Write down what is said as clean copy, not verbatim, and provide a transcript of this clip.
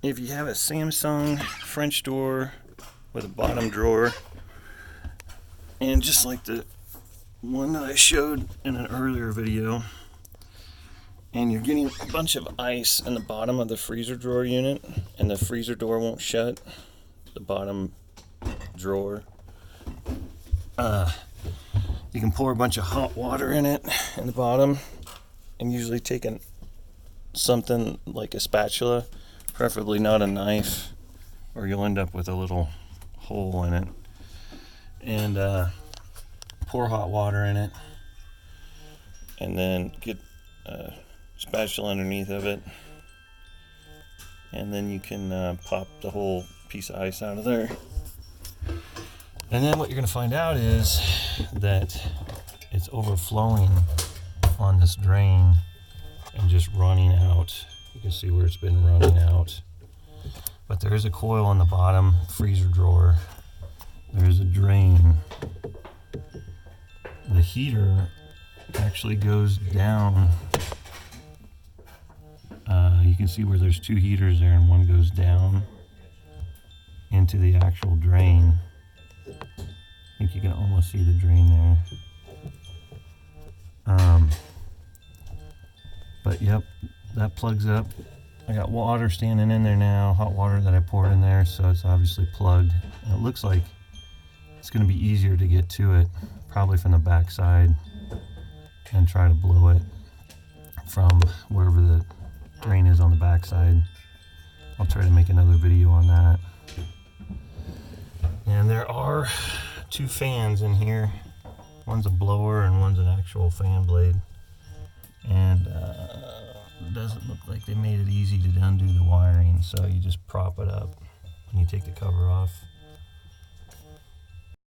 if you have a Samsung French door with a bottom drawer, and just like the one that I showed in an earlier video, and you're getting a bunch of ice in the bottom of the freezer drawer unit, and the freezer door won't shut, the bottom drawer, you can pour a bunch of hot water in it in the bottom, and usually take something like a spatula, preferably not a knife, or you'll end up with a little hole in it, and pour hot water in it, and then get a spatula underneath of it, and then you can pop the whole piece of ice out of there. And then what you're going to find out is that it's overflowing on this drain and just running out. You can see where it's been running out. But there is a coil on the bottom freezer drawer. There's a drain. The heater actually goes down. You can see where there's two heaters there, and one goes down into the actual drain. I think you can almost see the drain there. But yep, that plugs up. I got water standing in there now, hot water that I poured in there, so it's obviously plugged. And it looks like it's going to be easier to get to it, probably from the back side, and try to blow it from wherever the drain is on the back side. I'll try to make another video on that. And there are two fans in here. One's a blower and one's an actual fan blade. And it doesn't look like they made it easy to undo the wiring, so you just prop it up and you take the cover off.